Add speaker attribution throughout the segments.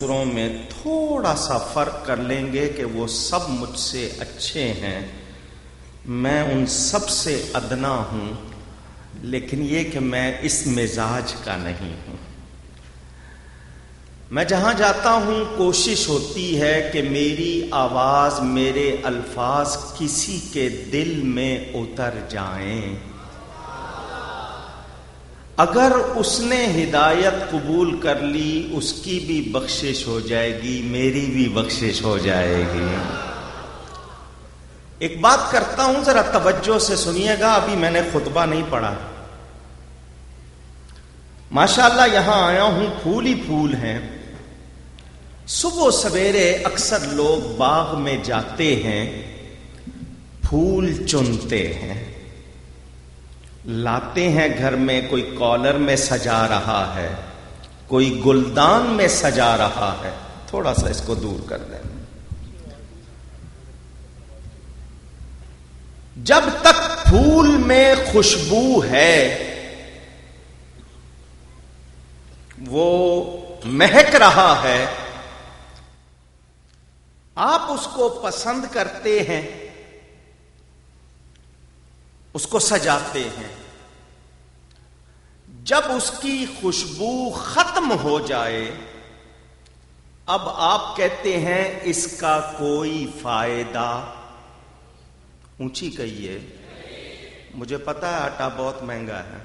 Speaker 1: دوسروں میں تھوڑا سا فرق کر لیں گے کہ وہ سب مجھ سے اچھے ہیں، میں ان سب سے ادنا ہوں، لیکن یہ کہ میں اس مزاج کا نہیں ہوں۔ میں جہاں جاتا ہوں کوشش ہوتی ہے کہ میری آواز، میرے الفاظ کسی کے دل میں اتر جائیں۔ اگر اس نے ہدایت قبول کر لی، اس کی بھی بخشش ہو جائے گی، میری بھی بخشش ہو جائے گی۔ ایک بات کرتا ہوں، ذرا توجہ سے سنیے گا، ابھی میں نے خطبہ نہیں پڑھا۔ ماشاءاللہ یہاں آیا ہوں، پھول ہی پھول ہیں۔ صبح سویرے اکثر لوگ باغ میں جاتے ہیں، پھول چنتے ہیں، لاتے ہیں گھر میں، کوئی کالر میں سجا رہا ہے، کوئی گلدان میں سجا رہا ہے۔ تھوڑا سا اس کو دور کر دیں۔ جب تک پھول میں خوشبو ہے، وہ مہک رہا ہے، آپ اس کو پسند کرتے ہیں، اس کو سجاتے ہیں۔ جب اس کی خوشبو ختم ہو جائے، اب آپ کہتے ہیں اس کا کوئی فائدہ۔ اونچی کہیے، مجھے پتا ہے آٹا بہت مہنگا ہے،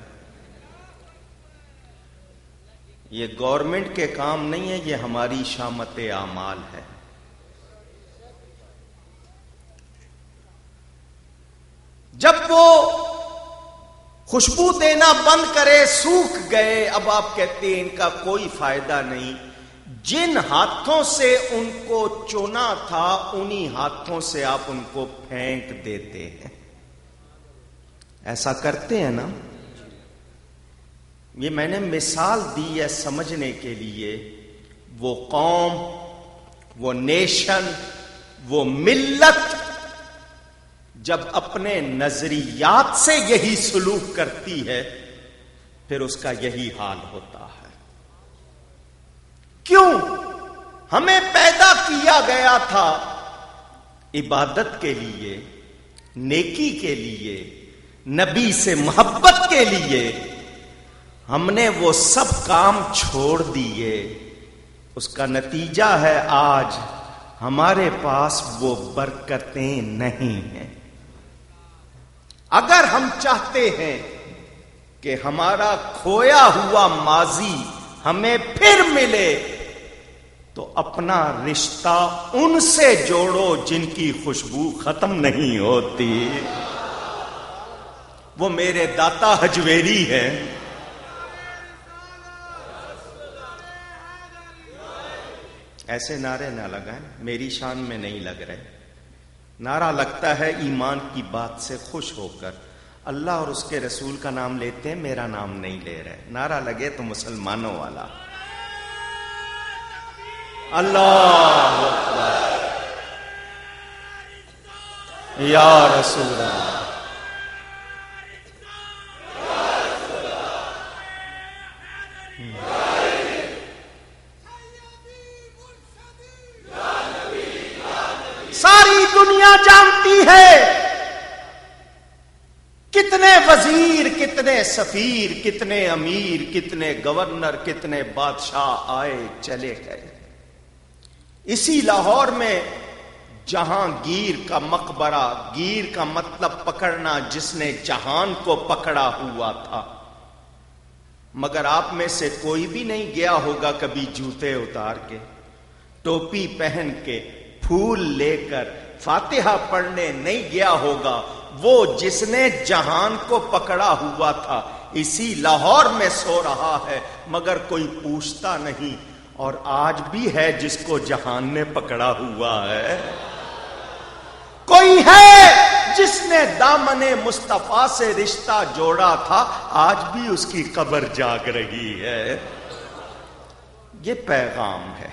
Speaker 1: یہ گورنمنٹ کے کام نہیں ہے، یہ ہماری شامت اعمال ہے۔ جب وہ خوشبو دینا بند کرے، سوکھ گئے، اب آپ کہتے ہیں ان کا کوئی فائدہ نہیں۔ جن ہاتھوں سے ان کو چنا تھا، انہی ہاتھوں سے آپ ان کو پھینک دیتے ہیں۔ ایسا کرتے ہیں نا؟ یہ میں نے مثال دی ہے سمجھنے کے لیے۔ وہ قوم، وہ نیشن، وہ ملت جب اپنے نظریات سے یہی سلوک کرتی ہے، پھر اس کا یہی حال ہوتا ہے۔ کیوں؟ ہمیں پیدا کیا گیا تھا عبادت کے لیے، نیکی کے لیے، نبی سے محبت کے لیے۔ ہم نے وہ سب کام چھوڑ دیے، اس کا نتیجہ ہے آج ہمارے پاس وہ برکتیں نہیں ہیں۔ اگر ہم چاہتے ہیں کہ ہمارا کھویا ہوا ماضی ہمیں پھر ملے، تو اپنا رشتہ ان سے جوڑو جن کی خوشبو ختم نہیں ہوتی۔ وہ میرے داتا حجویری ہیں، ایسے نعرے نہ لگائیں، میری شان میں نہیں لگ رہے۔ نعرہ لگتا ہے ایمان کی بات سے خوش ہو کر، اللہ اور اس کے رسول کا نام لیتے ہیں، میرا نام نہیں لے رہے۔ نعرہ لگے تو مسلمانوں والا، اللہ اکبر یا رسول اللہ۔ ساری دنیا جانتی ہے کتنے وزیر، کتنے سفیر، کتنے امیر، کتنے گورنر، کتنے بادشاہ آئے چلے گئے۔ اسی لاہور میں جہانگیر کا مقبرہ، گیر کا مطلب پکڑنا، جس نے جہان کو پکڑا ہوا تھا، مگر آپ میں سے کوئی بھی نہیں گیا ہوگا کبھی جوتے اتار کے، ٹوپی پہن کے، پھول لے کر فاتحہ پڑھنے نہیں گیا ہوگا۔ وہ جس نے جہان کو پکڑا ہوا تھا اسی لاہور میں سو رہا ہے، مگر کوئی پوچھتا نہیں۔ اور آج بھی ہے جس کو جہان نے پکڑا ہوا ہے، کوئی ہے جس نے دامن مصطفیٰ سے رشتہ جوڑا تھا، آج بھی اس کی قبر جاگ رہی ہے۔ یہ پیغام ہے۔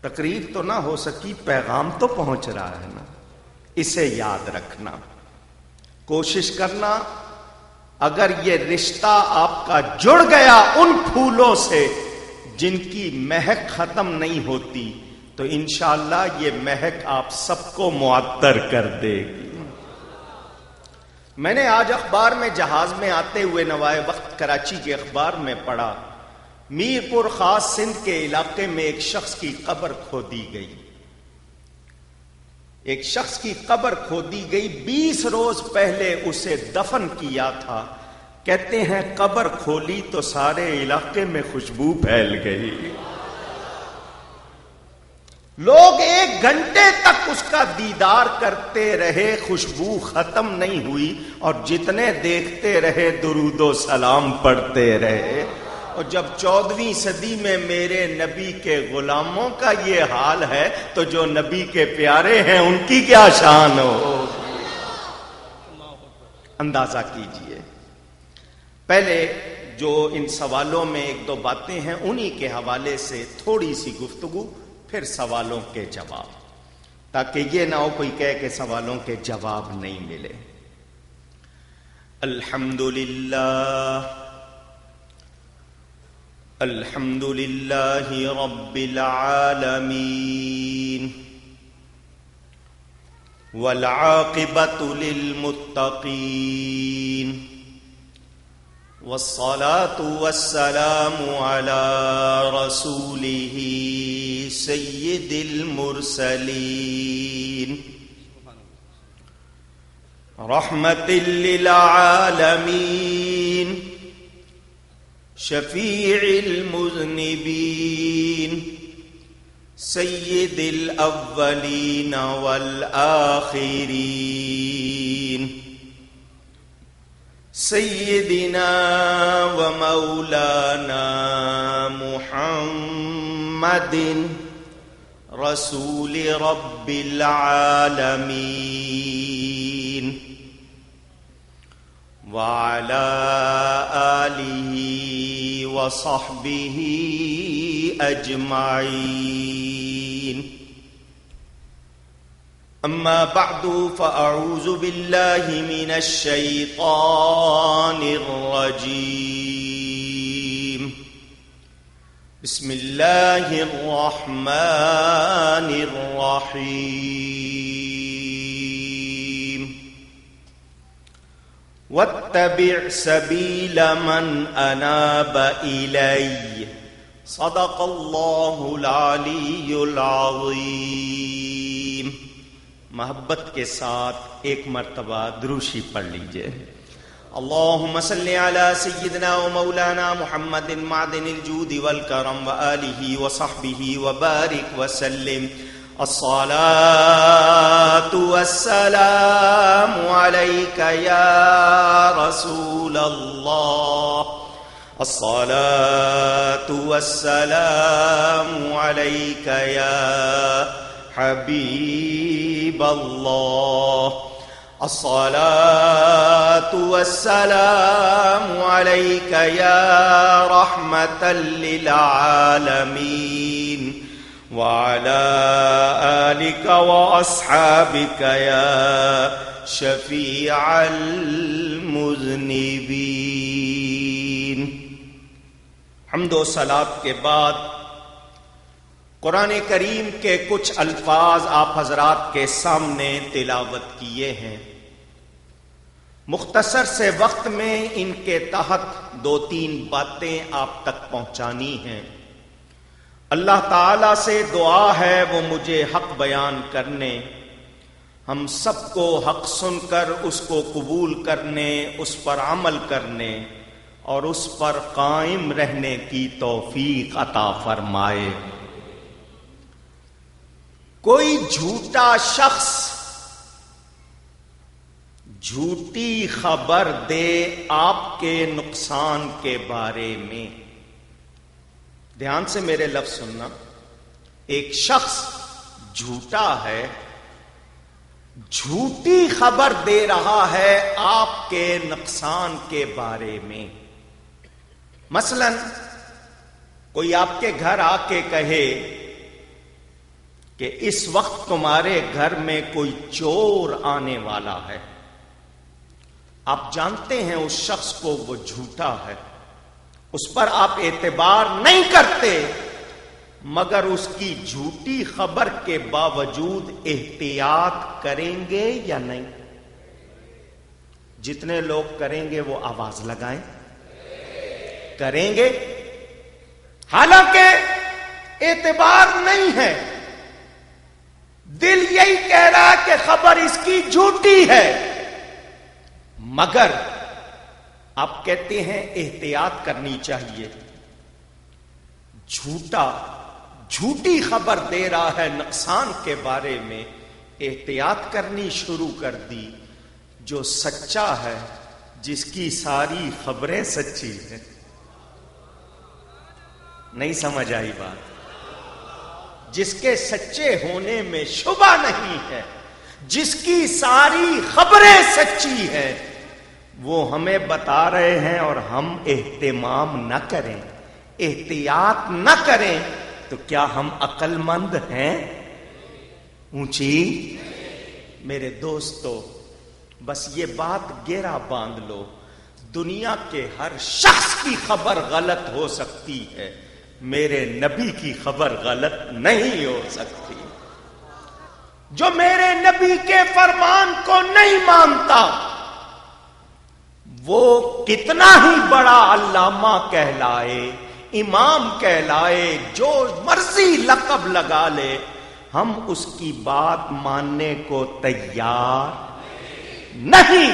Speaker 1: تقریر تو نہ ہو سکی، پیغام تو پہنچ رہا ہے نا، اسے یاد رکھنا، کوشش کرنا۔ اگر یہ رشتہ آپ کا جڑ گیا ان پھولوں سے جن کی مہک ختم نہیں ہوتی، تو انشاءاللہ یہ مہک آپ سب کو معطر کر دے گی۔ میں نے آج اخبار میں جہاز میں آتے ہوئے نوائے وقت کراچی کے اخبار میں پڑھا، میرپور خاص سندھ کے علاقے میں ایک شخص کی قبر کھودی گئی۔ ایک شخص کی قبر کھودی گئی، 20 روز پہلے اسے دفن کیا تھا۔ کہتے ہیں قبر کھولی تو سارے علاقے میں خوشبو پھیل گئی۔ لوگ 1 گھنٹے تک اس کا دیدار کرتے رہے، خوشبو ختم نہیں ہوئی، اور جتنے دیکھتے رہے درود و سلام پڑھتے رہے۔ اور جب 14ویں صدی میں میرے نبی کے غلاموں کا یہ حال ہے تو جو نبی کے پیارے ہیں ان کی کیا شان ہو، اندازہ کیجئے۔ پہلے جو ان سوالوں میں 1-2 باتیں ہیں انہی کے حوالے سے تھوڑی سی گفتگو، پھر سوالوں کے جواب، تاکہ یہ نہ ہو کوئی کہے کہ سوالوں کے جواب نہیں ملے۔ الحمدللہ رب العالمین والعاقبۃ للمتقین والصلاة والسلام على رسوله سید المرسلین رحمت للعالمین شفیع المذنبین سید الاولین والآخرین سیدنا و مولانا محمد رسول رب العالمین وعلى آلہ وصحبہ اجمعین۔ اما بعد فاعوذ باللہ من الشیطان الرجیم بسم اللہ الرحمن الرحیم واتبع سبیل من اناب الی صدق اللہ العلی العظیم۔ محبت کے ساتھ ایک مرتبہ دروشی پڑھ لیجئے۔ اللہم صلی علی سیدنا و مولانا محمد معدن الجود والکرم وآلہ وصحبہ وبارک وسلم۔ الصلاة والسلام علیک یا رسول اللہ، الصلاة والسلام علیک یا حبیب اللہ، الصلاة والسلام علیک یا رحمة للعالمین وعلى آلك وأصحابك يا شفيع المذنبين۔ حمد و صلات کے بعد قرآن کریم کے کچھ الفاظ آپ حضرات کے سامنے تلاوت کیے ہیں۔ مختصر سے وقت میں ان کے تحت 2-3 باتیں آپ تک پہنچانی ہیں۔ اللہ تعالیٰ سے دعا ہے وہ مجھے حق بیان کرنے، ہم سب کو حق سن کر اس کو قبول کرنے، اس پر عمل کرنے اور اس پر قائم رہنے کی توفیق عطا فرمائے۔ کوئی جھوٹا شخص جھوٹی خبر دے آپ کے نقصان کے بارے میں، دھیان سے میرے لفظ سننا، ایک شخص جھوٹا ہے، جھوٹی خبر دے رہا ہے آپ کے نقصان کے بارے میں۔ مثلا کوئی آپ کے گھر آ کے کہے کہ اس وقت تمہارے گھر میں کوئی چور آنے والا ہے، آپ جانتے ہیں اس شخص کو وہ جھوٹا ہے، اس پر آپ اعتبار نہیں کرتے، مگر اس کی جھوٹی خبر کے باوجود احتیاط کریں گے یا نہیں؟ جتنے لوگ کریں گے وہ آواز لگائیں، کریں گے، حالانکہ اعتبار نہیں ہے، دل یہی کہہ رہا ہے کہ خبر اس کی جھوٹی ہے، مگر آپ کہتے ہیں احتیاط کرنی چاہیے۔ جھوٹی خبر دے رہا ہے نقصان کے بارے میں، احتیاط کرنی شروع کر دی۔ جو سچا ہے، جس کی ساری خبریں سچی ہیں، نہیں سمجھ آئی بات؟ جس کے سچے ہونے میں شبہ نہیں ہے، جس کی ساری خبریں سچی ہیں، وہ ہمیں بتا رہے ہیں اور ہم اہتمام نہ کریں، احتیاط نہ کریں، تو کیا ہم عقل مند ہیں؟ اونچی میرے دوستو، بس یہ بات گہرا باندھ لو، دنیا کے ہر شخص کی خبر غلط ہو سکتی ہے، میرے نبی کی خبر غلط نہیں ہو سکتی۔ جو میرے نبی کے فرمان کو نہیں مانتا، وہ کتنا ہی بڑا علامہ کہلائے، امام کہلائے، جو مرضی لقب لگا لے، ہم اس کی بات ماننے کو تیار نہیں،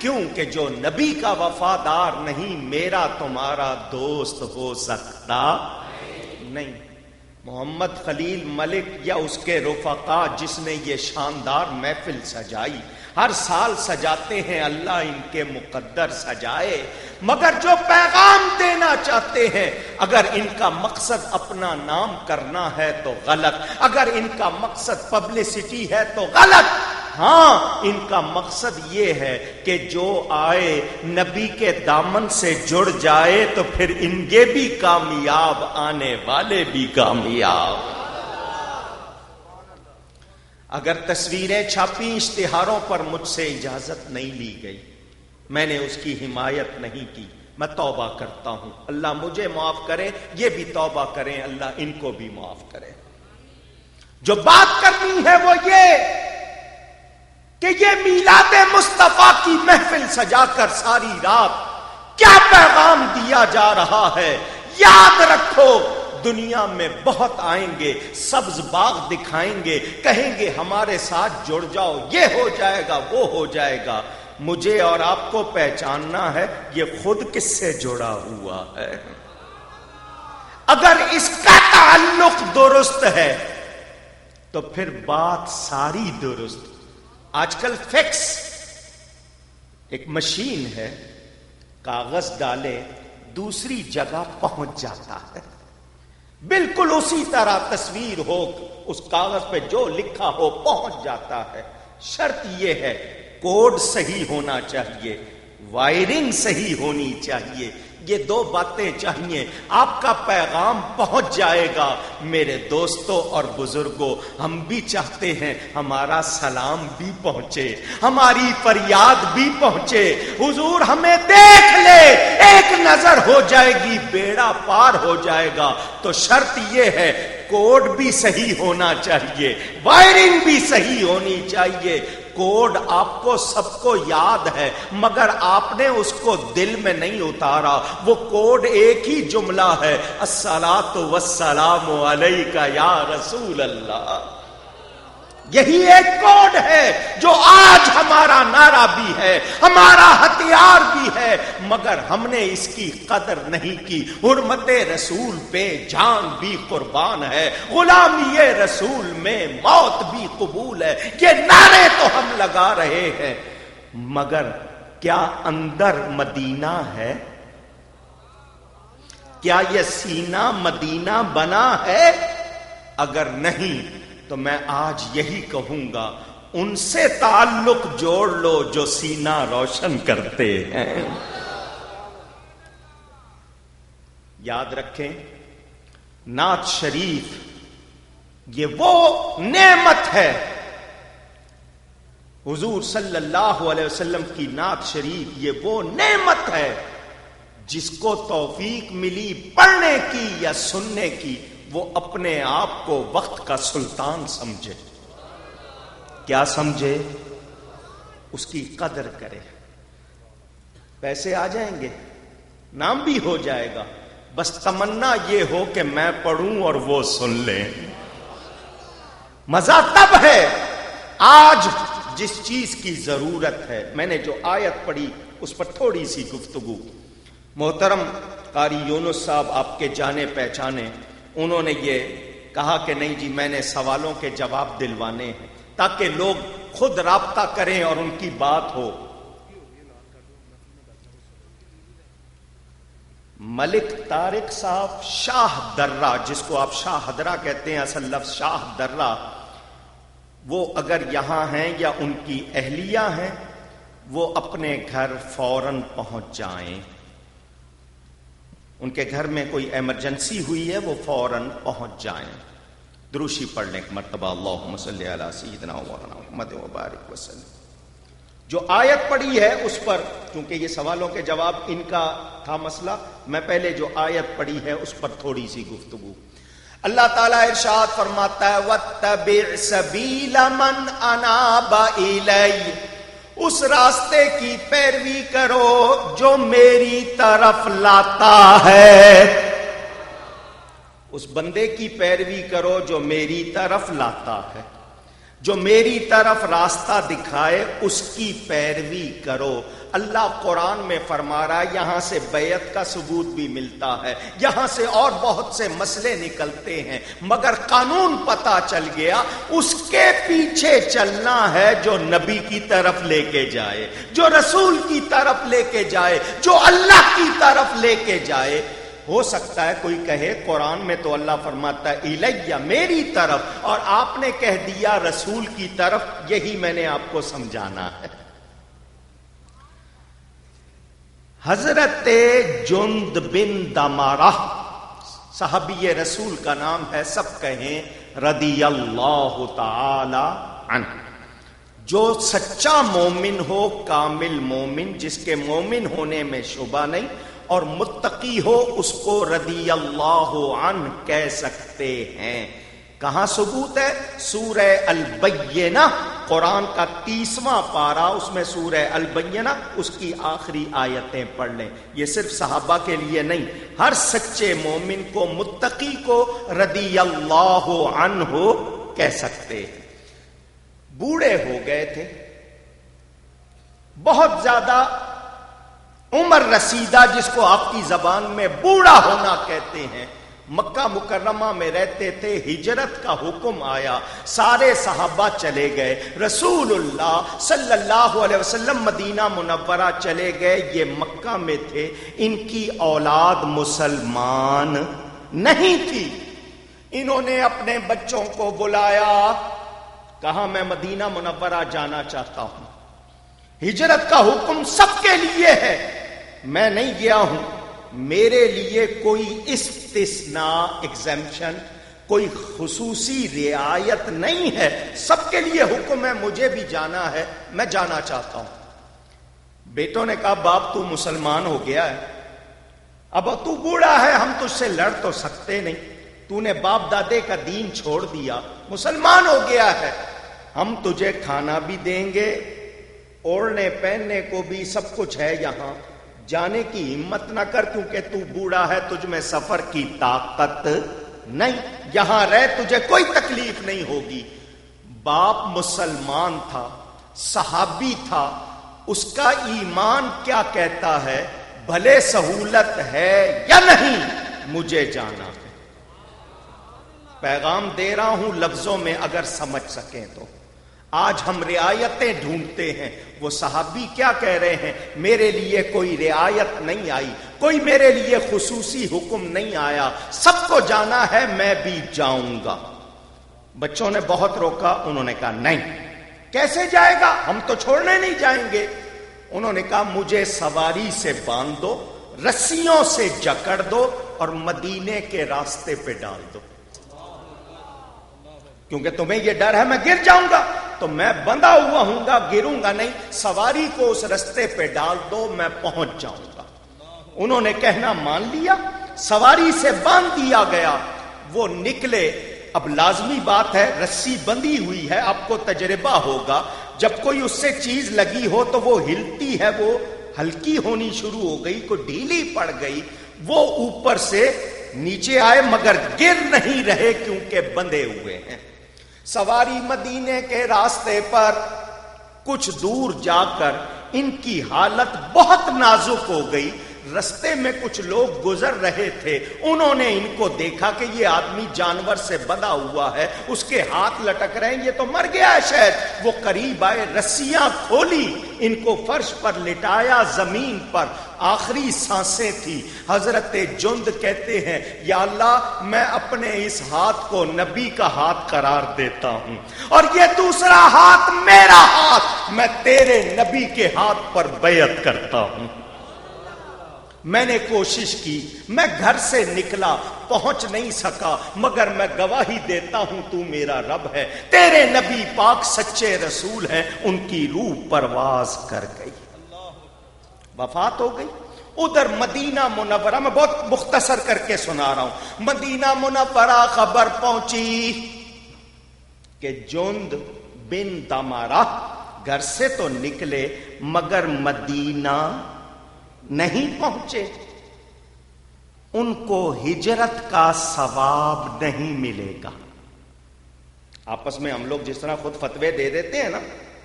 Speaker 1: کیونکہ جو نبی کا وفادار نہیں، میرا تمہارا دوست ہو سکتا نہیں۔ محمد خلیل ملک یا اس کے رفقا جس نے یہ شاندار محفل سجائی، ہر سال سجاتے ہیں، اللہ ان کے مقدر سجائے، مگر جو پیغام دینا چاہتے ہیں، اگر ان کا مقصد اپنا نام کرنا ہے تو غلط، اگر ان کا مقصد پبلسٹی ہے تو غلط۔ ہاں، ان کا مقصد یہ ہے کہ جو آئے نبی کے دامن سے جڑ جائے تو پھر ان کے بھی کامیاب، آنے والے بھی کامیاب۔ اگر تصویریں چھاپی اشتہاروں پر مجھ سے اجازت نہیں لی گئی، میں نے اس کی حمایت نہیں کی، میں توبہ کرتا ہوں، اللہ مجھے معاف کرے، یہ بھی توبہ کریں، اللہ ان کو بھی معاف کرے۔ جو بات کرنی ہے وہ یہ کہ یہ میلاد مصطفیٰ کی محفل سجا کر ساری رات کیا پیغام دیا جا رہا ہے؟ یاد رکھو، دنیا میں بہت آئیں گے، سبز باغ دکھائیں گے، کہیں گے ہمارے ساتھ جڑ جاؤ، یہ ہو جائے گا، وہ ہو جائے گا۔ مجھے اور آپ کو پہچاننا ہے یہ خود کس سے جڑا ہوا ہے۔ اگر اس کا تعلق درست ہے تو پھر بات ساری درست۔ آج کل فیکس ایک مشین ہے، کاغذ ڈالے دوسری جگہ پہنچ جاتا ہے، بالکل اسی طرح تصویر ہو، اس کاغذ پہ جو لکھا ہو پہنچ جاتا ہے۔ شرط یہ ہے کوڈ صحیح ہونا چاہیے، وائرنگ صحیح ہونی چاہیے، یہ دو باتیں چاہیے، آپ کا پیغام پہنچ جائے گا۔ میرے دوستوں اور بزرگوں، ہم بھی چاہتے ہیں ہمارا سلام بھی پہنچے، ہماری فریاد بھی پہنچے، حضور ہمیں دیکھ لے، ایک نظر ہو جائے گی، بیڑا پار ہو جائے گا۔ تو شرط یہ ہے کوڈ بھی صحیح ہونا چاہیے، وائرنگ بھی صحیح ہونی چاہیے۔ کوڈ آپ کو سب کو یاد ہے، مگر آپ نے اس کو دل میں نہیں اتارا۔ وہ کوڈ ایک ہی جملہ ہے، الصلاۃ والسلام علیک یا رسول اللہ۔ یہی ایک کوڈ ہے جو آج ہمارا نعرہ بھی ہے، ہمارا ہتھیار بھی ہے، مگر ہم نے اس کی قدر نہیں کی۔ حرمت رسول پہ جان بھی قربان ہے، غلامی رسول میں موت بھی قبول ہے۔ یہ نعرے تو ہم لگا رہے ہیں، مگر کیا اندر مدینہ ہے؟ کیا یہ سینہ مدینہ بنا ہے؟ اگر نہیں تو میں آج یہی کہوں گا، ان سے تعلق جوڑ لو جو سینہ روشن کرتے ہیں۔ یاد رکھیں، نعت شریف یہ وہ نعمت ہے، حضور صلی اللہ علیہ وسلم کی نعت شریف یہ وہ نعمت ہے جس کو توفیق ملی پڑھنے کی یا سننے کی، وہ اپنے آپ کو وقت کا سلطان سمجھے۔ کیا سمجھے؟ اس کی قدر کرے۔ پیسے آ جائیں گے، نام بھی ہو جائے گا، بس تمنا یہ ہو کہ میں پڑھوں اور وہ سن لیں۔ مزہ تب ہے آج جس چیز کی ضرورت ہے۔ میں نے جو آیت پڑھی اس پر تھوڑی سی گفتگو۔ محترم قاری یونس صاحب آپ کے جانے پہچانے، انہوں نے یہ کہا کہ نہیں جی میں نے سوالوں کے جواب دلوانے ہیں تاکہ لوگ خود رابطہ کریں اور ان کی بات ہو۔ ملک طارق صاحب شاہ درہ، جس کو آپ شاہ حضرہ کہتے ہیں، اصل لفظ شاہ درہ، وہ اگر یہاں ہیں یا ان کی اہلیہ ہیں، وہ اپنے گھر فوراً پہنچ جائیں۔ ان کے گھر میں کوئی ایمرجنسی ہوئی ہے، وہ فوراً پہنچ جائیں۔ دروشی پڑھ لیں ایک مرتبہ، اللہم صلی علی سیدنا مولانا محمد وبارک وسلم۔ جو آیت پڑھی ہے اس پر، کیونکہ یہ سوالوں کے جواب ان کا تھا مسئلہ، میں پہلے جو آیت پڑھی ہے اس پر تھوڑی سی گفتگو۔ اللہ تعالیٰ ارشاد فرماتا ہے وَاتَّبِعْ سَبِيلَ مَنْ أَنَابَ إِلَيَّ، اس راستے کی پیروی کرو جو میری طرف لاتا ہے۔ اس بندے کی پیروی کرو جو میری طرف لاتا ہے، جو میری طرف راستہ دکھائے اس کی پیروی کرو۔ اللہ قرآن میں فرما رہا ہے، یہاں سے بیعت کا ثبوت بھی ملتا ہے، یہاں سے اور بہت سے مسئلے نکلتے ہیں، مگر قانون پتہ چل گیا، اس کے پیچھے چلنا ہے جو نبی کی طرف لے کے جائے، جو رسول کی طرف لے کے جائے، جو اللہ کی طرف لے کے جائے۔ ہو سکتا ہے کوئی کہے قرآن میں تو اللہ فرماتا ہے الیہ، میری طرف، اور آپ نے کہہ دیا رسول کی طرف۔ یہی میں نے آپ کو سمجھانا ہے۔ حضرت جند بن دمارہ صحابی رسول کا نام ہے، سب کہیں رضی اللہ تعالی عنہ۔ جو سچا مومن ہو، کامل مومن، جس کے مومن ہونے میں شبہ نہیں اور متقی ہو، اس کو رضی اللہ عنہ کہہ سکتے ہیں۔ کہاں ثبوت ہے؟ سورہ البینہ، قرآن کا 30واں پارہ، اس میں سورہ البینہ، اس کی آخری آیتیں پڑھ لیں۔ یہ صرف صحابہ کے لیے نہیں، ہر سچے مومن کو، متقی کو رضی اللہ عنہ کہہ سکتے ہیں۔ بوڑھے ہو گئے تھے، بہت زیادہ عمر رسیدہ، جس کو آپ کی زبان میں بوڑھا ہونا کہتے ہیں، مکہ مکرمہ میں رہتے تھے، ہجرت کا حکم آیا، سارے صحابہ چلے گئے، رسول اللہ صلی اللہ علیہ وسلم مدینہ منورہ چلے گئے، یہ مکہ میں تھے، ان کی اولاد مسلمان نہیں تھی۔ انہوں نے اپنے بچوں کو بلایا، کہا میں مدینہ منورہ جانا چاہتا ہوں، ہجرت کا حکم سب کے لیے ہے، میں نہیں گیا ہوں، میرے لیے کوئی استثناء، ایگزیمپشن، کوئی خصوصی رعایت نہیں ہے، سب کے لیے حکم ہے، مجھے بھی جانا ہے، میں جانا چاہتا ہوں۔ بیٹوں نے کہا باپ تو مسلمان ہو گیا ہے، اب تو بوڑھا ہے، ہم تجھ سے لڑ تو سکتے نہیں، تو نے باپ دادے کا دین چھوڑ دیا، مسلمان ہو گیا ہے، ہم تجھے کھانا بھی دیں گے، اوڑھنے پہننے کو بھی سب کچھ ہے، یہاں جانے کی ہمت نہ کر کیونکہ تو بوڑھا ہے، تجھ میں سفر کی طاقت نہیں، یہاں رہ، تجھے کوئی تکلیف نہیں ہوگی۔ باپ مسلمان تھا، صحابی تھا، اس کا ایمان کیا کہتا ہے؟ بھلے سہولت ہے یا نہیں، مجھے جانا ہے۔ پیغام دے رہا ہوں لفظوں میں، اگر سمجھ سکیں تو۔ آج ہم رعایتیں ڈھونڈتے ہیں، وہ صحابی کیا کہہ رہے ہیں؟ میرے لیے کوئی رعایت نہیں آئی، کوئی میرے لیے خصوصی حکم نہیں آیا، سب کو جانا ہے، میں بھی جاؤں گا۔ بچوں نے بہت روکا، انہوں نے کہا نہیں، کیسے جائے گا، ہم تو چھوڑنے نہیں جائیں گے۔ انہوں نے کہا مجھے سواری سے باندھ دو، رسیوں سے جکڑ دو اور مدینے کے راستے پہ ڈال دو، کیونکہ تمہیں یہ ڈر ہے میں گر جاؤں گا، تو میں بندھا ہوا ہوں گا، گروں گا نہیں، سواری کو اس رستے پہ ڈال دو، میں پہنچ جاؤں گا۔ انہوں نے کہنا مان لیا، سواری سے باندھ دیا گیا، وہ نکلے۔ اب لازمی بات ہے، رسی بندھی ہوئی ہے، آپ کو تجربہ ہوگا، جب کوئی اس سے چیز لگی ہو تو وہ ہلتی ہے، وہ ہلکی ہونی شروع ہو گئی، کوئی ڈھیلی پڑ گئی، وہ اوپر سے نیچے آئے مگر گر نہیں رہے کیونکہ بندھے ہوئے ہیں۔ سواری مدینے کے راستے پر کچھ دور جا کر ان کی حالت بہت نازک ہو گئی۔ رستے میں کچھ لوگ گزر رہے تھے، انہوں نے ان کو دیکھا کہ یہ آدمی جانور سے بندھا ہوا ہے، اس کے ہاتھ لٹک رہے ہیں، یہ تو مر گیا ہے شاید۔ وہ قریب آئے، رسیاں کھولی، ان کو فرش پر لٹایا، زمین پر آخری سانسیں تھی۔ حضرت جند کہتے ہیں یا اللہ میں اپنے اس ہاتھ کو نبی کا ہاتھ قرار دیتا ہوں، اور یہ دوسرا ہاتھ میرا ہاتھ، میں تیرے نبی کے ہاتھ پر بیعت کرتا ہوں۔ میں نے کوشش کی، میں گھر سے نکلا، پہنچ نہیں سکا، مگر میں گواہی دیتا ہوں تو میرا رب ہے، تیرے نبی پاک سچے رسول ہیں۔ ان کی روح پرواز کر گئی، وفات ہو گئی۔ ادھر مدینہ منورہ، میں بہت مختصر کر کے سنا رہا ہوں، مدینہ منورہ خبر پہنچی کہ جند بن دمارہ گھر سے تو نکلے مگر مدینہ نہیں پہنچے، ان کو ہجرت کا ثواب نہیں ملے گا۔ آپس میں ہم لوگ جس طرح خود فتوے دے دیتے ہیں نا،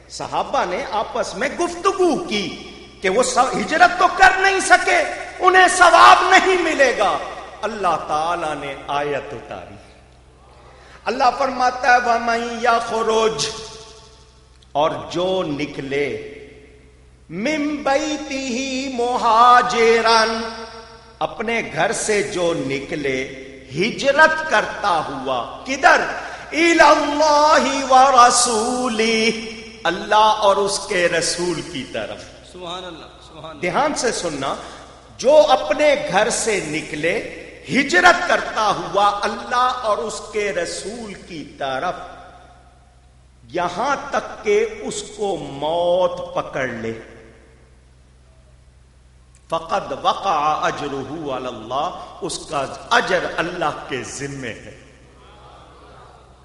Speaker 1: صحابہ نے آپس میں گفتگو کی کہ وہ ہجرت تو کر نہیں سکے، انہیں ثواب نہیں ملے گا۔ اللہ تعالی نے آیت اتاری، اللہ فرماتا ہے وَمَن يَخْرُجْ، اور جو نکلے، من بیتہ مہاجرن، اپنے گھر سے جو نکلے ہجرت کرتا ہوا، کدھر؟ الی اللہ ورسولہ، اللہ اور اس کے رسول کی طرف۔
Speaker 2: سبحان اللہ، سبحان اللہ۔
Speaker 1: دھیان سے سننا، جو اپنے گھر سے نکلے ہجرت کرتا ہوا اللہ اور اس کے رسول کی طرف، یہاں تک کہ اس کو موت پکڑ لے، فقد وقع اجرہ علی اللہ، اس کا اجر اللہ کے ذمے ہے۔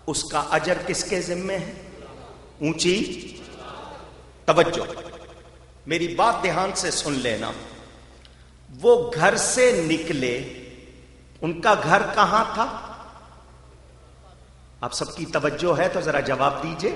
Speaker 1: اس کا اجر کس کے ذمے ہے؟ اونچی توجہ، میری بات دھیان سے سن لینا۔ وہ گھر سے نکلے، ان کا گھر کہاں تھا؟ آپ سب کی توجہ ہے تو ذرا جواب دیجئے۔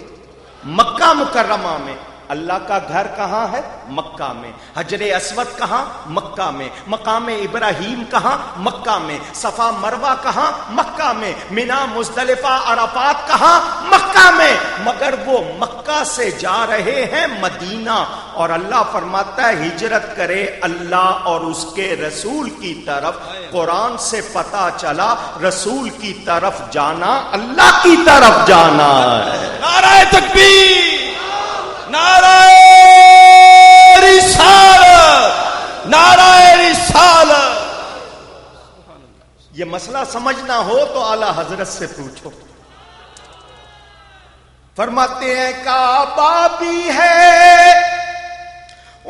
Speaker 1: مکہ مکرمہ میں۔ اللہ کا گھر کہاں ہے؟ مکہ میں۔ حجر اسود کہاں؟ مکہ میں۔ مقام ابراہیم کہاں؟ مکہ میں۔ صفا مروہ کہاں؟ مکہ میں۔ مینا مزدلفہ عرفات کہاں؟ مکہ میں۔ مگر وہ مکہ سے جا رہے ہیں مدینہ، اور اللہ فرماتا ہے ہجرت کرے اللہ اور اس کے رسول کی طرف۔ قرآن سے پتا چلا رسول کی طرف جانا اللہ کی طرف جانا ہے۔
Speaker 2: نعرہ تکبیر، نعرہ رسالت، نعرہ رسالت۔
Speaker 1: یہ مسئلہ سمجھنا ہو تو اعلی حضرت سے پوچھو۔ فرماتے ہیں کعبہ بھی ہے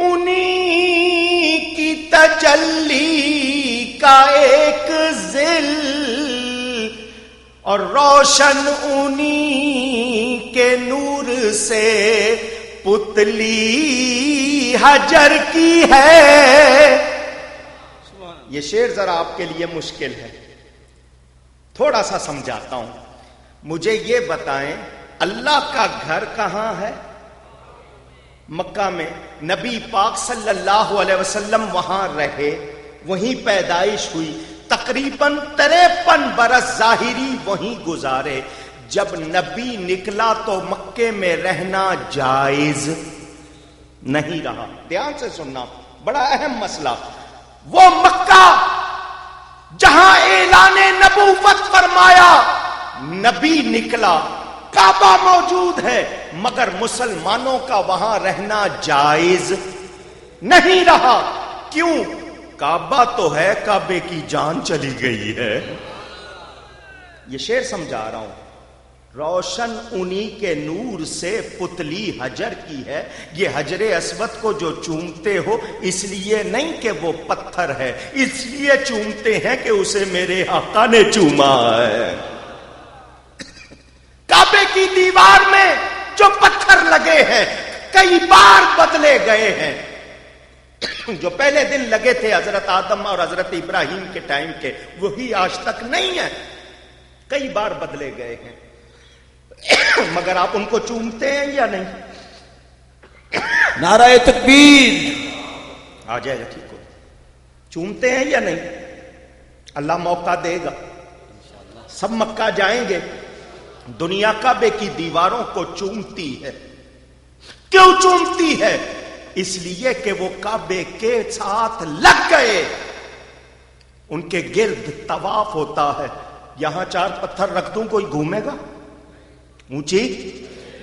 Speaker 1: انہی کی تجلی کا ایک ذل، اور روشن انہی کے نور سے پتلی حجر کی ہے۔ یہ شعر ذرا آپ کے لیے مشکل ہے، تھوڑا سا سمجھاتا ہوں۔ مجھے یہ بتائیں اللہ کا گھر کہاں ہے؟ مکہ میں۔ نبی پاک صلی اللہ علیہ وسلم وہاں رہے، وہیں پیدائش ہوئی، تقریباً 53 برس ظاہری وہیں گزارے۔ جب نبی نکلا تو مکے میں رہنا جائز نہیں رہا۔ دھیان سے سننا، بڑا اہم مسئلہ۔ وہ مکہ جہاں اعلان نبوت فرمایا، نبی نکلا، کعبہ موجود ہے، مگر مسلمانوں کا وہاں رہنا جائز نہیں رہا۔ کیوں؟ کعبہ تو ہے، کعبے کی جان چلی گئی ہے۔ یہ شعر سمجھا رہا ہوں۔ روشن انہی کے نور سے پتلی حجر کی ہے. یہ حجر اسود کو جو چومتے ہو اس لیے نہیں کہ وہ پتھر ہے، اس لیے چومتے ہیں کہ اسے میرے آقا نے چوما ہے. کعبے کی دیوار میں جو پتھر لگے ہیں کئی بار بدلے گئے ہیں. جو پہلے دن لگے تھے حضرت آدم اور حضرت ابراہیم کے ٹائم کے، وہی آج تک نہیں ہے، کئی بار بدلے گئے ہیں. مگر آپ ان کو چومتے ہیں یا نہیں؟
Speaker 2: نعرہ تکبیر.
Speaker 1: آ جائے گا ٹھیک ہو. چومتے ہیں یا نہیں؟ اللہ موقع دے گا. سب مکہ جائیں گے. دنیا کعبے کی دیواروں کو چومتی ہے. کیوں چومتی ہے؟ اس لیے کہ وہ کعبے کے ساتھ لگ گئے. ان کے گرد طواف ہوتا ہے. یہاں 4 پتھر رکھ دوں کوئی گھومے گا؟ اونچی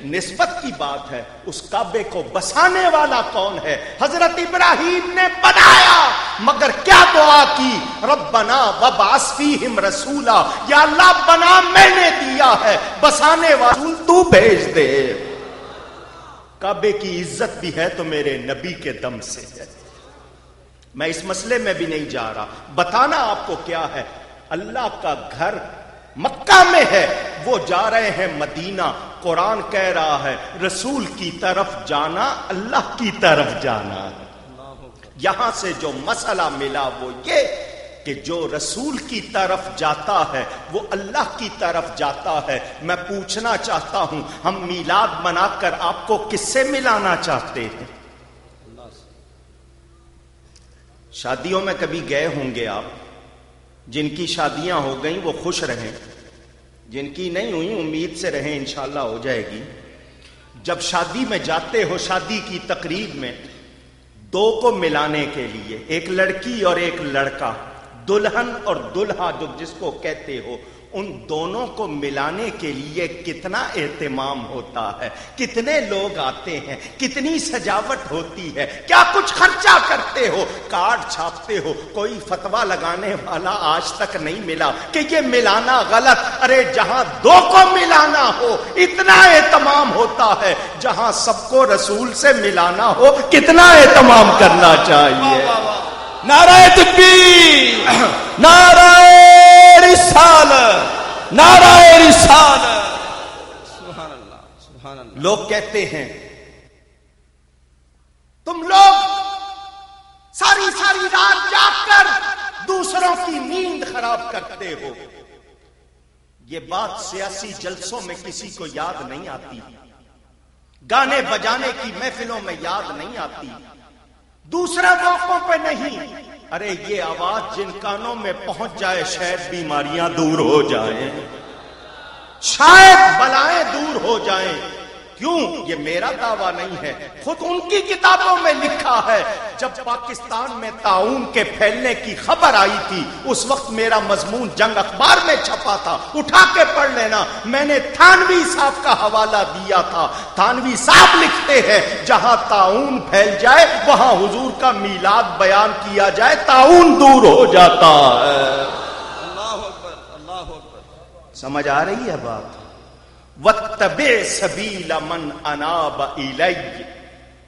Speaker 1: نسبت کی بات ہے. اس کعبے کو بسانے والا کون ہے؟ حضرت ابراہیم نے بنایا. مگر کیا دعا کی؟ ربنا وابعث فیہم رسولا. یا اللہ بنا میں نے دیا ہے، بسانے والا تو بھیج دے. کعبے کی عزت بھی ہے تو میرے نبی کے دم سے ہے. میں اس مسئلے میں بھی نہیں جا رہا. بتانا آپ کو کیا ہے. اللہ کا گھر مکہ میں ہے، وہ جا رہے ہیں مدینہ. قرآن کہہ رہا ہے رسول کی طرف جانا اللہ کی طرف جانا. یہاں سے جو مسئلہ ملا وہ یہ کہ جو رسول کی طرف جاتا ہے وہ اللہ کی طرف جاتا ہے. میں پوچھنا چاہتا ہوں، ہم میلاد منا کر آپ کو کس سے ملانا چاہتے ہیں؟ شادیوں میں کبھی گئے ہوں گے آپ. جن کی شادیاں ہو گئیں وہ خوش رہیں، جن کی نہیں ہوئی امید سے رہیں، انشاءاللہ ہو جائے گی. جب شادی میں جاتے ہو، شادی کی تقریب میں 2 کو ملانے کے لیے، ایک لڑکی اور ایک لڑکا، دلہن اور دلہا جو جس کو کہتے ہو، ان دونوں کو ملانے کے لیے کتنا اہتمام ہوتا ہے، کتنے لوگ آتے ہیں، کتنی سجاوٹ ہوتی ہے، کیا کچھ خرچہ کرتے ہو، کارڈ چھاپتے ہو. کوئی فتویٰ لگانے والا آج تک نہیں ملا کہ یہ ملانا غلط. ارے جہاں 2 کو ملانا ہو اتنا اہتمام ہوتا ہے، جہاں سب کو رسول سے ملانا ہو کتنا اہتمام کرنا چاہیے.
Speaker 2: نعرہ تکبیر. نعرہ رسالت. نعرہ رسالت. سبحان اللہ سبحان اللہ.
Speaker 1: لوگ کہتے ہیں تم لوگ ساری رات جاگ کر دوسروں کی نیند خراب کرتے ہو. یہ بات سیاسی جلسوں میں کسی کو یاد نہیں آتی، گانے بجانے کی محفلوں میں یاد نہیں آتی، دوسرے موقعوں پہ نہیں. ارے یہ آواز جن کانوں میں پہنچ جائے شاید بیماریاں دور ہو جائیں، شاید بلائیں دور ہو جائیں. کیوں؟ یہ میرا دعویٰ نہیں ہے، خود ان کی کتابوں میں لکھا ہے. جب پاکستان میں طاعون کے پھیلنے کی خبر آئی تھی اس وقت میرا مضمون جنگ اخبار میں چھپا تھا، اٹھا کے پڑھ لینا. میں نے تھانوی صاحب کا حوالہ دیا تھا. تھانوی صاحب لکھتے ہیں جہاں طاعون پھیل جائے وہاں حضور کا میلاد بیان کیا جائے، طاعون دور ہو جاتا ہے.
Speaker 2: اللہ اکبر اللہ اکبر.
Speaker 1: سمجھ آ رہی ہے بات؟ وَاتَّبِعْ سَبِيلَ مَنْ أَنَابَ إِلَيَّ.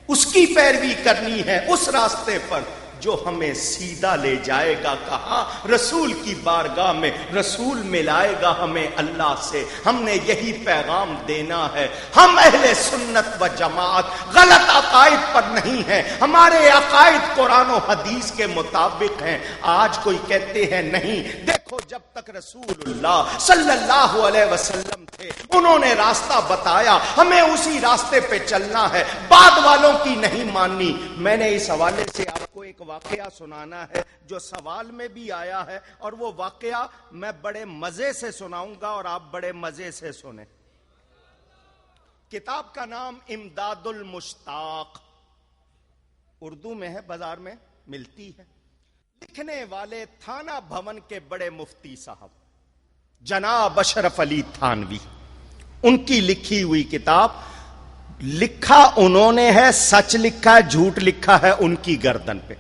Speaker 1: اس کی پیروی کرنی ہے اس راستے پر جو ہمیں سیدھا لے جائے گا. کہاں؟ رسول کی بارگاہ میں. رسول ملائے گا ہمیں اللہ سے. ہم نے یہی پیغام دینا ہے. ہم اہل سنت و جماعت غلط عقائد پر نہیں ہیں، ہمارے عقائد قرآن و حدیث کے مطابق ہیں. آج کوئی کہتے ہیں نہیں. دیکھو جب تک رسول اللہ صلی اللہ علیہ وسلم تھے انہوں نے راستہ بتایا، ہمیں اسی راستے پہ چلنا ہے، بعد والوں کی نہیں ماننی. میں نے اس حوالے سے آپ کو ایک واقعہ سنانا ہے جو سوال میں بھی آیا ہے، اور وہ واقعہ میں بڑے مزے سے سناؤں گا اور آپ بڑے مزے سے سنیں. کتاب کا نام امداد المشتاق، اردو میں ہے، بازار میں ملتی ہے. لکھنے والے تھانہ بھون کے بڑے مفتی صاحب جناب اشرف علی تھانوی، ان کی لکھی ہوئی کتاب. لکھا انہوں نے ہے، سچ لکھا ہے جھوٹ لکھا ہے ان کی گردن پہ.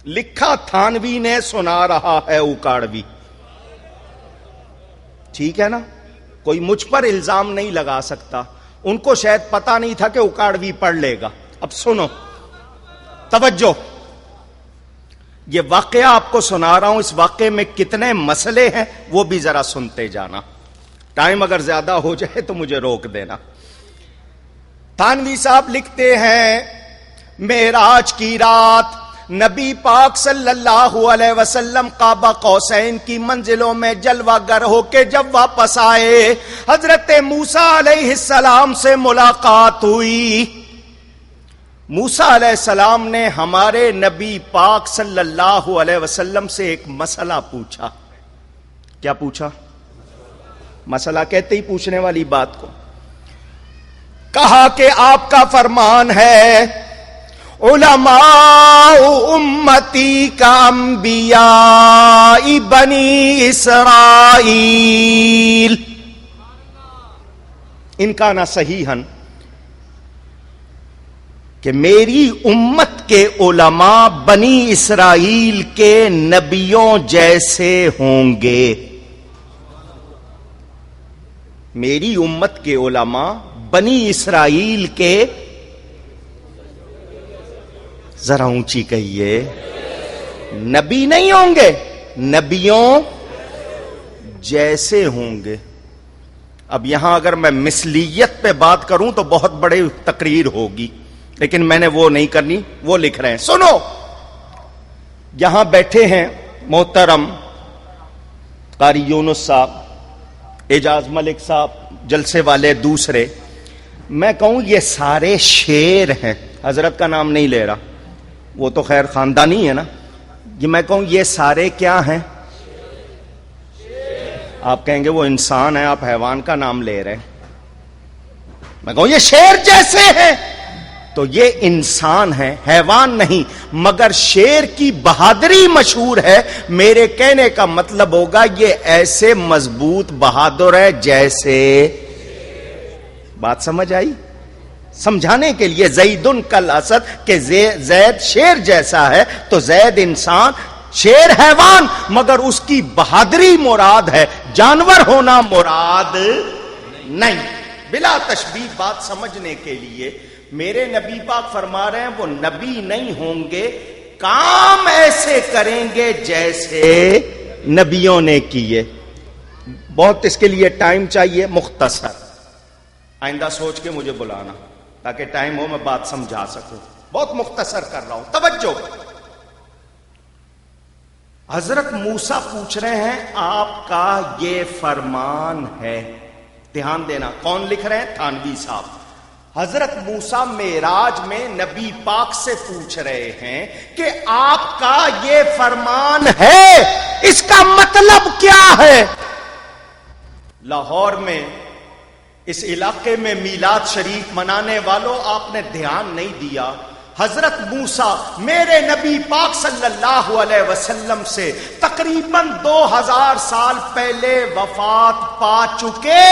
Speaker 1: لکھا تھانوی نے، سنا رہا ہے اوکاڑوی. ٹھیک ہے نا؟ کوئی مجھ پر الزام نہیں لگا سکتا. ان کو شاید پتا نہیں تھا کہ اکاڑوی پڑھ لے گا. اب سنو توجہ، یہ واقعہ آپ کو سنا رہا ہوں، اس واقعے میں کتنے مسئلے ہیں وہ بھی ذرا سنتے جانا. ٹائم اگر زیادہ ہو جائے تو مجھے روک دینا. تھانوی صاحب لکھتے ہیں معراج کی رات نبی پاک صلی اللہ علیہ وسلم قاب قوسین کی منزلوں میں جلوہ گر ہو کے جب واپس آئے، حضرت موسیٰ علیہ السلام سے ملاقات ہوئی. موسیٰ علیہ السلام نے ہمارے نبی پاک صلی اللہ علیہ وسلم سے ایک مسئلہ پوچھا. کیا پوچھا؟ مسئلہ کہتے ہی پوچھنے والی بات کو. کہا کہ آپ کا فرمان ہے علماء امتی کا انبیاء بنی اسرائیل ان کا نا صحیحاً کہ میری امت کے علماء بنی اسرائیل کے نبیوں جیسے ہوں گے. میری امت کے علماء بنی اسرائیل کے، ذرا اونچی کہیے، نبی نہیں ہوں گے، نبیوں جیسے ہوں گے. اب یہاں اگر میں مثلیت پہ بات کروں تو بہت بڑی تقریر ہوگی، لیکن میں نے وہ نہیں کرنی. وہ لکھ رہے ہیں، سنو. یہاں بیٹھے ہیں محترم قاری یونس صاحب، اعجاز ملک صاحب، جلسے والے دوسرے. میں کہوں یہ سارے شیر ہیں، حضرت کا نام نہیں لے رہا، وہ تو خیر خاندانی ہے نا. یہ میں کہوں یہ سارے کیا ہیں؟ آپ کہیں گے وہ انسان ہے، آپ حیوان کا نام لے رہے ہیں. میں کہوں یہ شیر جیسے ہیں تو یہ انسان ہے، حیوان نہیں. مگر شیر کی بہادری مشہور ہے. میرے کہنے کا مطلب ہوگا یہ ایسے مضبوط بہادر ہے جیسے. بات سمجھ آئی؟ سمجھانے کے لیے زیدن کل اسد کہ زید شیر جیسا ہے تو زید انسان، شیر حیوان، مگر اس کی بہادری مراد ہے، جانور ہونا مراد نہیں. بلا تشبیہ بات سمجھنے کے لیے میرے نبی پاک فرما رہے ہیں وہ نبی نہیں ہوں گے، کام ایسے کریں گے جیسے نبیوں نے کیے. بہت اس کے لیے ٹائم چاہیے، مختصر. آئندہ سوچ کے مجھے بلانا تاکہ ٹائم ہو میں بات سمجھا سکوں. بہت مختصر کر رہا ہوں. توجہ، حضرت موسیٰ پوچھ رہے ہیں آپ کا یہ فرمان ہے. دھیان دینا، کون لکھ رہے ہیں؟ تھانوی صاحب. حضرت موسیٰ معراج میں نبی پاک سے پوچھ رہے ہیں کہ آپ کا یہ فرمان ہے، اس کا مطلب کیا ہے؟ لاہور میں اس علاقے میں میلاد شریف منانے والوں، آپ نے دھیان نہیں دیا. حضرت موسیٰ میرے نبی پاک صلی اللہ علیہ وسلم سے تقریباً 2000 سال پہلے وفات پا چکے.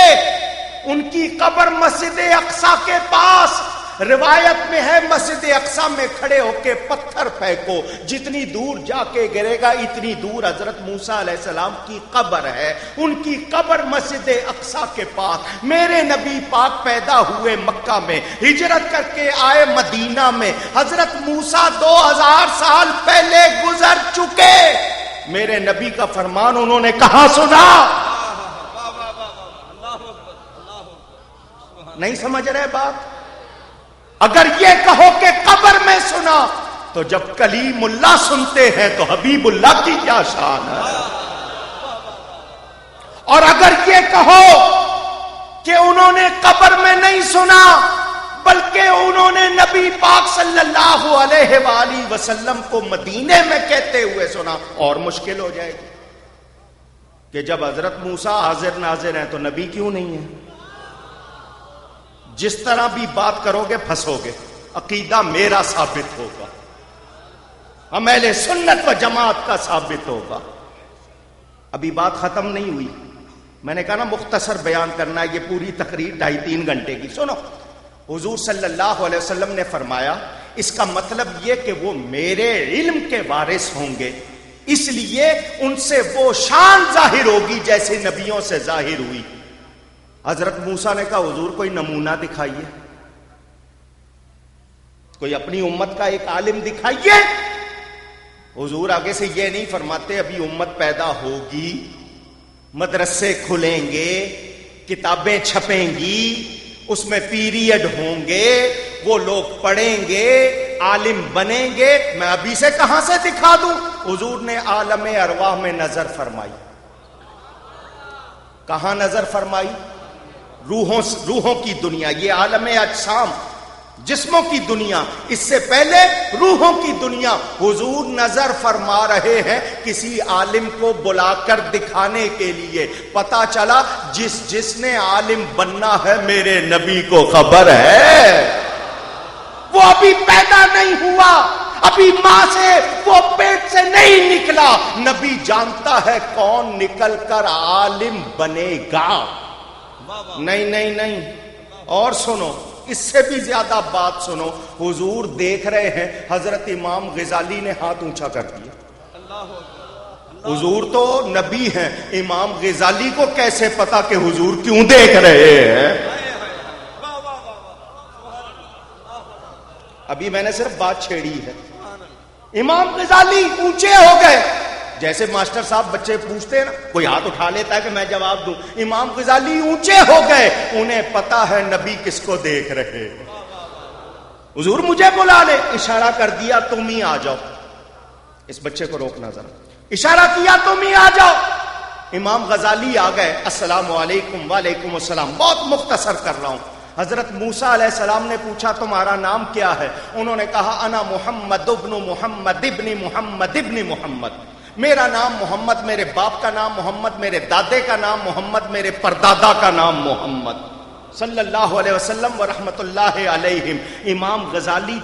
Speaker 1: ان کی قبر مسجد اقصی کے پاس. روایت میں ہے مسجد اقصی میں کھڑے ہو کے پتھر پھینکو، جتنی دور جا کے گرے گا اتنی دور حضرت موسیٰ علیہ السلام کی قبر ہے. ان کی قبر مسجد اقصی کے پاس. میرے نبی پاک پیدا ہوئے مکہ میں، ہجرت کر کے آئے مدینہ میں. حضرت موسیٰ 2000 سال پہلے گزر چکے. میرے نبی کا فرمان انہوں نے کہاں سنا؟ نہیں سمجھ رہے بات؟ اگر یہ کہو کہ قبر میں سنا تو جب کلیم اللہ سنتے ہیں تو حبیب اللہ کی کیا شان ہے. اور اگر یہ کہو کہ انہوں نے قبر میں نہیں سنا بلکہ انہوں نے نبی پاک صلی اللہ علیہ وآلہ وسلم کو مدینے میں کہتے ہوئے سنا، اور مشکل ہو جائے گی کہ جب حضرت موسیٰ حاضر ناظر ہیں تو نبی کیوں نہیں ہے؟ جس طرح بھی بات کرو گے پھنسو گے. عقیدہ میرا ثابت ہوگا، ہم اہل سنت و جماعت کا ثابت ہوگا. ابھی بات ختم نہیں ہوئی. میں نے کہا نا مختصر بیان کرنا ہے، یہ پوری تقریر 2.5-3 گھنٹے کی. سنو، حضور صلی اللہ علیہ وسلم نے فرمایا اس کا مطلب یہ کہ وہ میرے علم کے وارث ہوں گے، اس لیے ان سے وہ شان ظاہر ہوگی جیسے نبیوں سے ظاہر ہوئی. حضرت موسیٰ نے کہا حضور کوئی نمونہ دکھائیے، کوئی اپنی امت کا ایک عالم دکھائیے۔ حضور آگے سے یہ نہیں فرماتے ابھی امت پیدا ہوگی، مدرسے کھلیں گے، کتابیں چھپیں گی، اس میں پیریڈ ہوں گے، وہ لوگ پڑھیں گے، عالم بنیں گے، میں ابھی سے کہاں سے دکھا دوں؟ حضور نے عالم ارواح میں نظر فرمائی۔ کہاں نظر فرمائی؟ روحوں کی دنیا، یہ عالم اجسام جسموں کی دنیا، اس سے پہلے روحوں کی دنیا۔ حضور نظر فرما رہے ہیں کسی عالم کو بلا کر دکھانے کے لیے۔ پتا چلا جس نے عالم بننا ہے میرے نبی کو خبر ہے، وہ ابھی پیدا نہیں ہوا، ابھی ماں سے وہ پیٹ سے نہیں نکلا، نبی جانتا ہے کون نکل کر عالم بنے گا۔ نہیں، اور سنو، اس سے بھی زیادہ بات سنو، حضور دیکھ رہے ہیں، حضرت امام غزالی نے ہاتھ اونچا کر دیا۔ حضور تو نبی ہیں، امام غزالی کو کیسے پتا کہ حضور کیوں دیکھ رہے ہیں؟ ابھی میں نے صرف بات چھیڑی ہے۔ امام غزالی اونچے ہو گئے، جیسے ماسٹر صاحب بچے پوچھتے ہیں نا، کوئی ہاتھ اٹھا لیتا ہے کہ میں جواب دوں، امام غزالی اونچے ہو گئے، انہیں پتا ہے نبی کس کو دیکھ رہے ہیں۔ حضور مجھے بلا لے، اشارہ کر دیا تم ہی آ جاؤ، اس بچے کو روکنا ذرا، اشارہ کیا تم ہی آ جاؤ، امام غزالی آ گئے، السلام علیکم۔ وعلیکم السلام، بہت مختصر کر رہا ہوں۔ حضرت موسیٰ علیہ السلام نے پوچھا تمہارا نام کیا ہے؟ انہوں نے کہا انا محمد ابن محمد ابن محمد ابن محمد، میرا نام محمد، میرے باپ کا نام محمد، میرے دادے کا نام محمد، میرے پردادا کا نام محمد صلی اللہ علیہ وسلم ورحمۃ اللہ علیہم۔ امام غزالی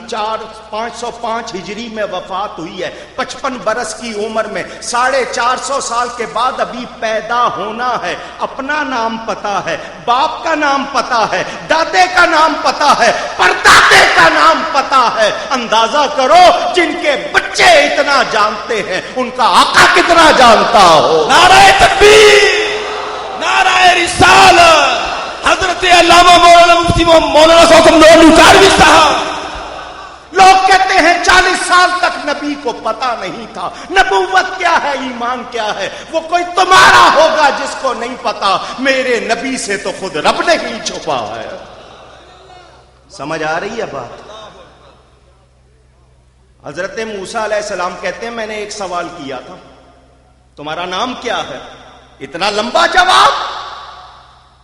Speaker 1: 505 ہجری میں وفات ہوئی ہے، 55 برس کی عمر میں، 450 سال کے بعد ابھی پیدا ہونا ہے۔ اپنا نام پتا ہے، باپ کا نام پتا ہے، دادے کا نام پتا ہے، پردادے کا نام پتا ہے۔ اندازہ کرو جن کے بچے اتنا جانتے ہیں ان کا آقا کتنا جانتا ہو۔
Speaker 2: نعرہ تکبیر، نعرہ رسالت، حضرت علامہ مولانا مفتی مولانا سوکم نور کاروی صاحب۔
Speaker 1: لوگ کہتے ہیں 40 سال تک نبی کو پتا نہیں تھا نبوت کیا ہے، ایمان کیا ہے۔ وہ کوئی تمہارا ہوگا جس کو نہیں پتا، میرے نبی سے تو خود رب نے ہی چھپا ہے۔ سمجھ آ رہی ہے بات؟ حضرت موسیٰ علیہ السلام کہتے ہیں میں نے ایک سوال کیا تھا، تمہارا نام کیا ہے؟ اتنا لمبا جواب۔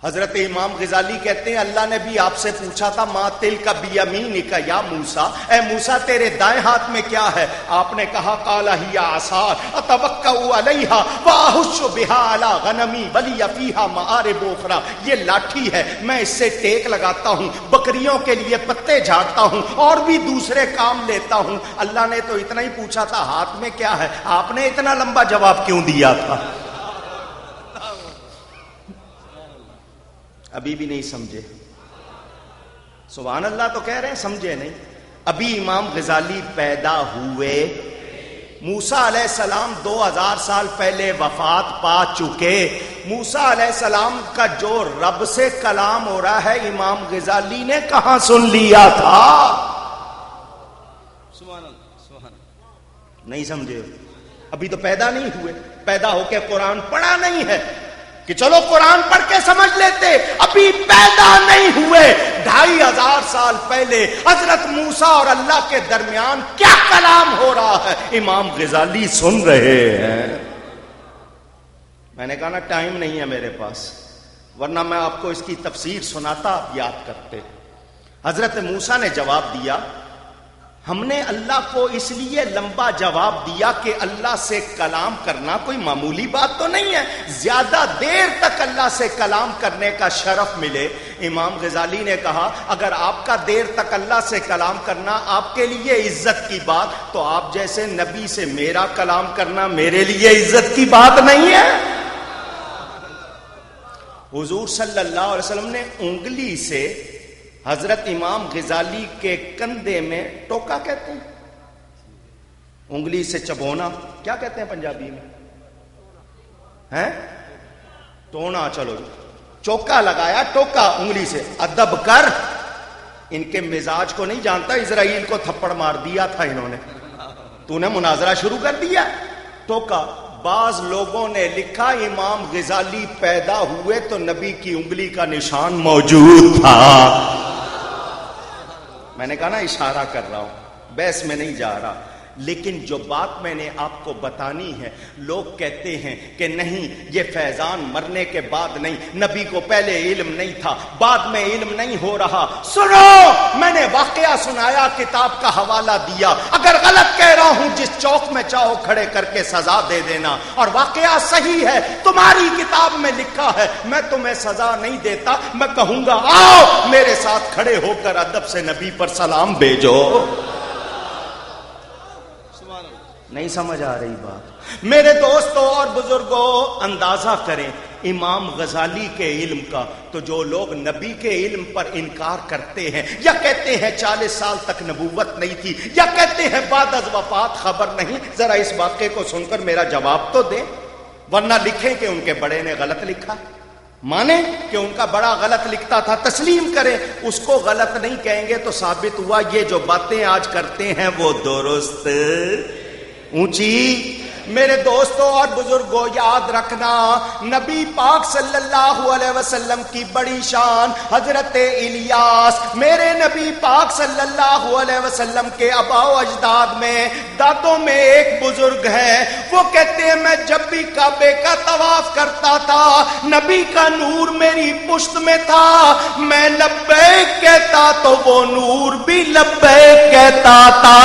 Speaker 1: حضرت امام غزالی کہتے ہیں اللہ نے بھی آپ سے پوچھا تھا ما تلک بیمینک یا موسیٰ، اے موسیٰ تیرے دائیں ہاتھ میں کیا ہے؟ آپ نے کہا قال ہی عصا اتوکأ علیہا واہش بہا علی غنمی ولی فیہا مآرب اخری، یہ لاٹھی ہے، میں اس سے ٹیک لگاتا ہوں، بکریوں کے لیے پتے جھاڑتا ہوں اور بھی دوسرے کام لیتا ہوں۔ اللہ نے تو اتنا ہی پوچھا تھا ہاتھ میں کیا ہے، آپ نے اتنا لمبا جواب کیوں دیا تھا؟ ابھی بھی نہیں سمجھے؟ سبحان اللہ تو کہہ رہے ہیں، سمجھے نہیں۔ ابھی امام غزالی پیدا ہوئے، موسیٰ علیہ السلام 2000 سال پہلے وفات پا چکے۔ موسیٰ علیہ السلام کا جو رب سے کلام ہو رہا ہے امام غزالی نے کہاں سن لیا تھا؟
Speaker 2: سبحان اللہ، سبحان اللہ۔
Speaker 1: نہیں سمجھے؟ ابھی تو پیدا نہیں ہوئے، پیدا ہو کے قرآن پڑھا نہیں ہے کہ چلو قرآن پڑھ کے سمجھ لیتے، ابھی پیدا نہیں ہوئے۔ 2500 سال پہلے حضرت موسیٰ اور اللہ کے درمیان کیا کلام ہو رہا ہے امام غزالی سن رہے ہیں۔ میں نے کہا نا ٹائم نہیں ہے میرے پاس، ورنہ میں آپ کو اس کی تفسیر سناتا، آپ یاد کرتے۔ حضرت موسیٰ نے جواب دیا، ہم نے اللہ کو اس لیے لمبا جواب دیا کہ اللہ سے کلام کرنا کوئی معمولی بات تو نہیں ہے، زیادہ دیر تک اللہ سے کلام کرنے کا شرف ملے۔ امام غزالی نے کہا اگر آپ کا دیر تک اللہ سے کلام کرنا آپ کے لیے عزت کی بات، تو آپ جیسے نبی سے میرا کلام کرنا میرے لیے عزت کی بات نہیں ہے۔ حضور صلی اللہ علیہ وسلم نے انگلی سے حضرت امام غزالی کے کندھے میں ٹوکا کہتے ہیں، انگلی سے چبونا کیا کہتے ہیں پنجابی میں؟ ہیں ٹونا، چلو چوکا لگایا, ٹوکا انگلی سے, ادب کر. ان کے مزاج کو نہیں جانتا, اسرائیل کو تھپڑ مار دیا تھا انہوں نے, تو نے مناظرہ شروع کر دیا. ٹوکا. بعض لوگوں نے لکھا امام غزالی پیدا ہوئے تو نبی کی انگلی کا نشان موجود تھا. میں نے کہا نا اشارہ کر رہا ہوں, بحث میں نہیں جا رہا. لیکن جو بات میں نے آپ کو بتانی ہے, لوگ کہتے ہیں کہ نہیں یہ فیضان مرنے کے بعد نہیں, نبی کو پہلے علم نہیں تھا, بعد میں علم نہیں ہو رہا. سنو, میں نے واقعہ سنایا, کتاب کا حوالہ دیا. اگر غلط کہہ رہا ہوں جس چوک میں چاہو کھڑے کر کے سزا دے دینا, اور واقعہ صحیح ہے, تمہاری کتاب میں لکھا ہے, میں تمہیں سزا نہیں دیتا. میں کہوں گا آؤ میرے ساتھ کھڑے ہو کر ادب سے نبی پر سلام بھیجو. نہیں سمجھ آ رہی بات؟ میرے دوستوں اور بزرگوں, اندازہ کریں امام غزالی کے علم کا. تو جو لوگ نبی کے علم پر انکار کرتے ہیں, یا کہتے ہیں 40 سال تک نبوت نہیں تھی, یا کہتے ہیں بعد از وفات خبر نہیں, ذرا اس واقعے کو سن کر میرا جواب تو دیں, ورنہ لکھیں کہ ان کے بڑے نے غلط لکھا. مانے کہ ان کا بڑا غلط لکھتا تھا, تسلیم کریں. اس کو غلط نہیں کہیں گے تو ثابت ہوا یہ جو باتیں آج کرتے ہیں وہ درست اونچی. میرے دوستوں اور بزرگوں, یاد رکھنا نبی پاک صلی اللہ علیہ وسلم کی بڑی شان حضرت الیاس, میرے نبی پاک صلی اللہ علیہ وسلم کے آباء و اجداد میں دادوں میں ایک بزرگ ہے. وہ کہتے ہیں میں جب بھی کعبے کا طواف کرتا تھا, نبی کا نور میری پشت میں تھا, میں لبیک کہتا تو وہ نور بھی لبیک کہتا تھا.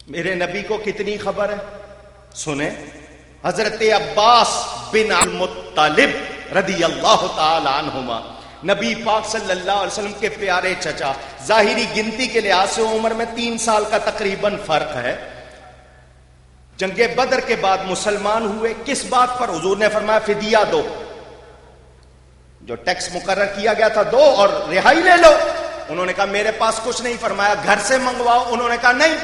Speaker 1: میرے نبی کو کتنی خبر ہے, سنیں. حضرت عباس بن المطلب رضی اللہ تعالی عنہما, نبی پاک صلی اللہ علیہ وسلم کے پیارے چچا. ظاہری گنتی کے لحاظ سے عمر میں 3 سال کا تقریباً فرق ہے. جنگ بدر کے بعد مسلمان ہوئے. کس بات پر؟ حضور نے فرمایا فدیہ دو, جو ٹیکس مقرر کیا گیا تھا دو اور رہائی لے لو. انہوں نے کہا میرے پاس کچھ نہیں. فرمایا گھر سے منگواؤ. انہوں نے کہا نہیں.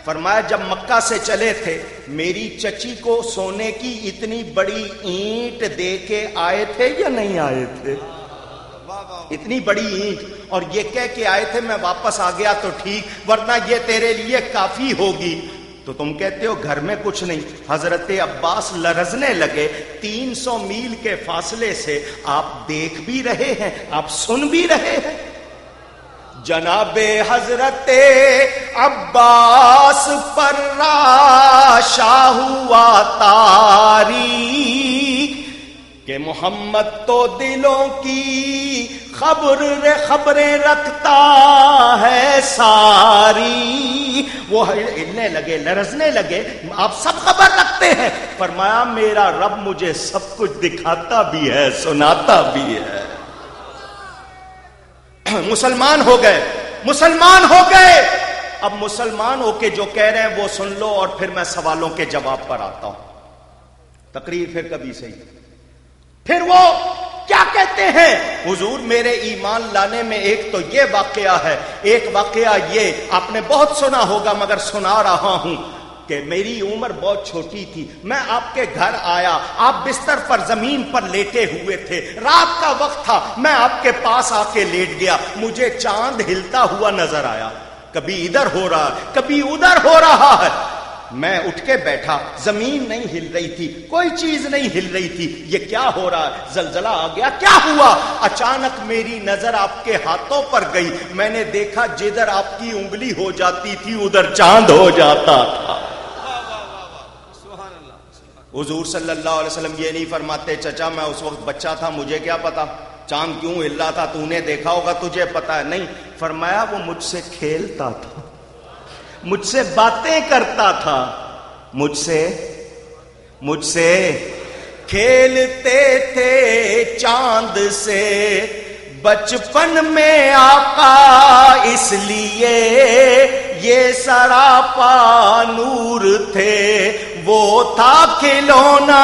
Speaker 1: فرمایا جب مکہ سے چلے تھے میری چچی کو سونے کی اتنی بڑی اینٹ دے کے آئے تھے یا نہیں آئے تھے؟ اتنی بڑی اینٹ, اور یہ کہہ کے آئے تھے میں واپس آ گیا تو ٹھیک, ورنہ یہ تیرے لیے کافی ہوگی. تو تم کہتے ہو گھر میں کچھ نہیں. حضرت عباس لرزنے لگے. 300 میل کے فاصلے سے آپ دیکھ بھی رہے ہیں, آپ سن بھی رہے ہیں. جناب حضرت عباس پر راشا ہوا تاری کہ محمد تو دلوں کی خبریں رکھتا ہے ساری. وہ ہلنے لگے, لرزنے لگے. آپ سب خبر رکھتے ہیں. فرمایا میرا رب مجھے سب کچھ دکھاتا بھی ہے, سناتا بھی ہے. مسلمان ہو گئے, مسلمان ہو گئے. اب مسلمان ہو کے جو کہہ رہے ہیں وہ سن لو, اور پھر میں سوالوں کے جواب پر آتا ہوں. تقریر پھر کبھی صحیح. پھر وہ کیا کہتے ہیں؟ حضور میرے ایمان لانے میں ایک تو یہ واقعہ ہے, ایک واقعہ یہ آپ نے بہت سنا ہوگا مگر سنا رہا ہوں کہ میری عمر بہت چھوٹی تھی. میں آپ کے گھر آیا, آپ بستر پر زمین پر لیٹے ہوئے تھے, رات کا وقت تھا. میں آپ کے پاس آ کے لیٹ گیا. مجھے چاند ہلتا ہوا نظر آیا, کبھی ادھر ہو رہا کبھی ادھر ہو رہا ہے. میں اٹھ کے بیٹھا, زمین نہیں ہل رہی تھی, کوئی چیز نہیں ہل رہی تھی. یہ کیا ہو رہا ہے؟ زلزلہ آ گیا, کیا ہوا؟ اچانک میری نظر آپ کے ہاتھوں پر گئی. میں نے دیکھا جدھر آپ کی انگلی ہو جاتی تھی ادھر چاند ہو جاتا تھا. حضور صلی اللہ علیہ وسلم یہ نہیں فرماتے چچا میں اس وقت بچہ تھا, مجھے کیا پتا چاند کیوں ہل رہا تھا, تو نے دیکھا ہوگا تجھے پتا ہے. نہیں, فرمایا وہ مجھ سے کھیلتا تھا, مجھ سے باتیں کرتا تھا, مجھ سے کھیلتے تھے چاند سے بچپن میں آقا, اس لیے یہ سراپا نور تھے, وہ تھا کھلونا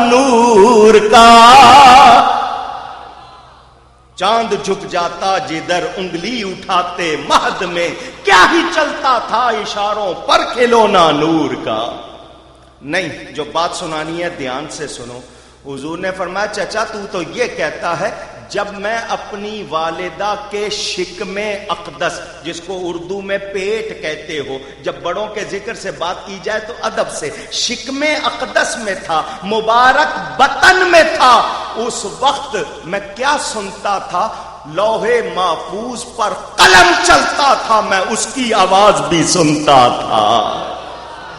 Speaker 1: نور کا. چاند جھک جاتا جدھر انگلی اٹھاتے, مہد میں کیا ہی چلتا تھا اشاروں پر کھلونا نور کا. نہیں، جو بات سنانی ہے دھیان سے سنو. حضور نے فرمایا چچا تو یہ کہتا ہے جب میں اپنی والدہ کے شکم اقدس، جس کو اردو میں پیٹ کہتے ہو، جب بڑوں کے ذکر سے بات کی جائے تو ادب سے، شکم اقدس میں تھا، مبارک بطن میں تھا، اس وقت میں کیا سنتا تھا؟ لوح محفوظ پر قلم چلتا تھا، میں اس کی آواز بھی سنتا تھا.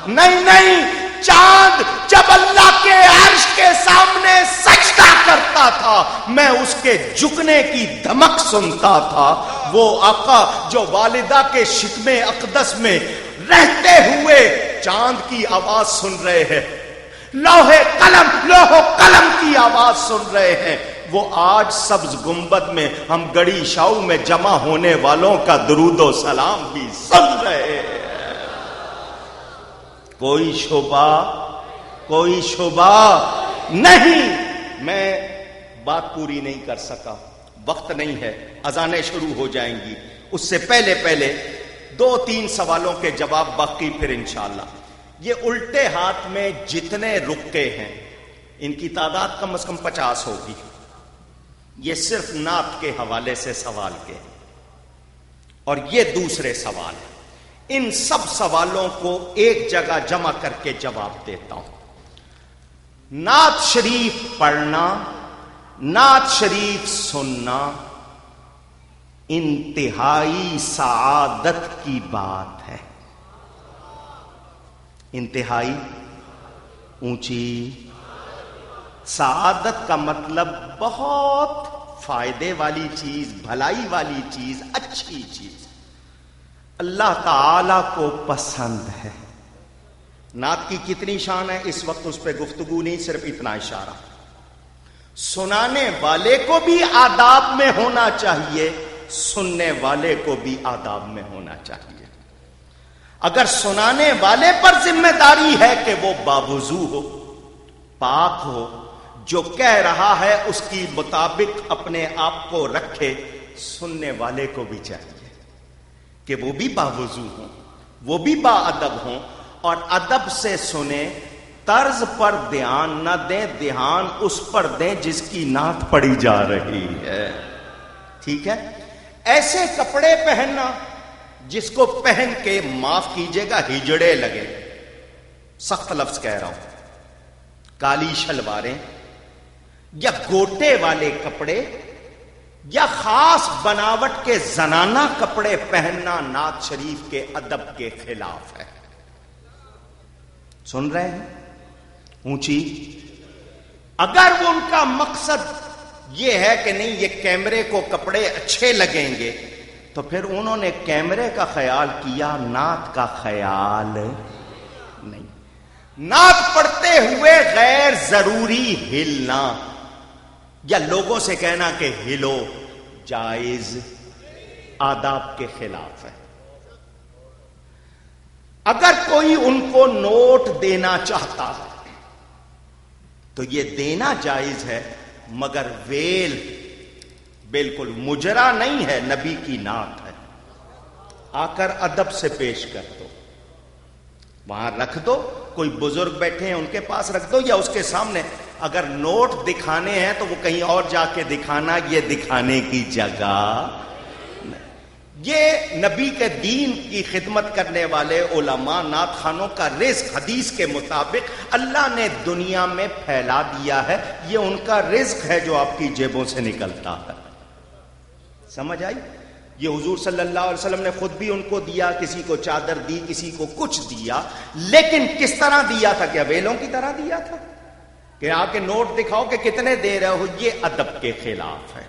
Speaker 1: نہیں، چاند جب اللہ کے عرش کے سامنے سجدہ کرتا تھا میں اس کے جھکنے کی دھمک سنتا تھا. وہ آقا جو والدہ کے شکم اقدس میں رہتے ہوئے چاند کی آواز سن رہے ہیں، لوح و قلم کی آواز سن رہے ہیں، وہ آج سبز گنبد میں ہم گڑی شاؤ میں جمع ہونے والوں کا درود و سلام بھی سن رہے ہیں. کوئی شبہ نہیں. میں بات پوری نہیں کر سکا، وقت نہیں ہے، اذانیں شروع ہو جائیں گی. اس سے پہلے 2-3 سوالوں کے جواب باقی پھر انشاءاللہ. یہ الٹے ہاتھ میں جتنے رکے ہیں ان کی تعداد کم از کم 50 ہوگی. یہ صرف نعت کے حوالے سے سوال کے، اور یہ دوسرے سوال. ان سب سوالوں کو ایک جگہ جمع کر کے جواب دیتا ہوں. نعت شریف پڑھنا، نعت شریف سننا انتہائی سعادت کی بات ہے. انتہائی اونچی سعادت کا مطلب بہت فائدے والی چیز، بھلائی والی چیز، اچھی چیز، اللہ تعالی کو پسند ہے. نعت کی کتنی شان ہے اس وقت اس پہ گفتگو نہیں، صرف اتنا اشارہ. سنانے والے کو بھی آداب میں ہونا چاہیے، سننے والے کو بھی آداب میں ہونا چاہیے. اگر سنانے والے پر ذمہ داری ہے کہ وہ باوضو ہو، پاک ہو، جو کہہ رہا ہے اس کی مطابق اپنے آپ کو رکھے، سننے والے کو بھی چاہیے کہ وہ بھی باوضو ہوں، وہ بھی با ادب ہوں، اور ادب سے سنیں. طرز پر دھیان نہ دیں، دھیان اس پر دیں جس کی نعت پڑی جا رہی ہے. ٹھیک ہے؟ ایسے کپڑے پہننا جس کو پہن کے معاف کیجیے گا ہجڑے لگے، سخت لفظ کہہ رہا ہوں، کالی شلواریں یا گوٹے والے کپڑے یا خاص بناوٹ کے زنانہ کپڑے پہننا نعت شریف کے ادب کے خلاف ہے. سن رہے ہیں؟ اونچی. اگر وہ ان کا مقصد یہ ہے کہ نہیں یہ کیمرے کو کپڑے اچھے لگیں گے، تو پھر انہوں نے کیمرے کا خیال کیا، نعت کا خیال نہیں. نعت پڑھتے ہوئے غیر ضروری ہلنا یا لوگوں سے کہنا کہ ہلو جائز، آداب کے خلاف ہے. اگر کوئی ان کو نوٹ دینا چاہتا ہے تو یہ دینا جائز ہے، مگر ویل بالکل مجرا نہیں ہے، نبی کی نعت ہے. آ کر ادب سے پیش کر دو، وہاں رکھ دو، کوئی بزرگ بیٹھے ہیں ان کے پاس رکھ دو یا اس کے سامنے. اگر نوٹ دکھانے ہیں تو وہ کہیں اور جا کے دکھانا، یہ دکھانے کی جگہ. یہ نبی کے دین کی خدمت کرنے والے علماء، نعت خانوں کا رزق حدیث کے مطابق اللہ نے دنیا میں پھیلا دیا ہے. یہ ان کا رزق ہے جو آپ کی جیبوں سے نکلتا ہے. سمجھ آئی؟ یہ حضور صلی اللہ علیہ وسلم نے خود بھی ان کو دیا، کسی کو چادر دی، کسی کو کچھ دیا، لیکن کس طرح دیا تھا؟ کیا ویلوں کی طرح دیا تھا کہ آ کے نوٹ دکھاؤ کہ کتنے دے رہے ہو؟ یہ ادب کے خلاف ہے.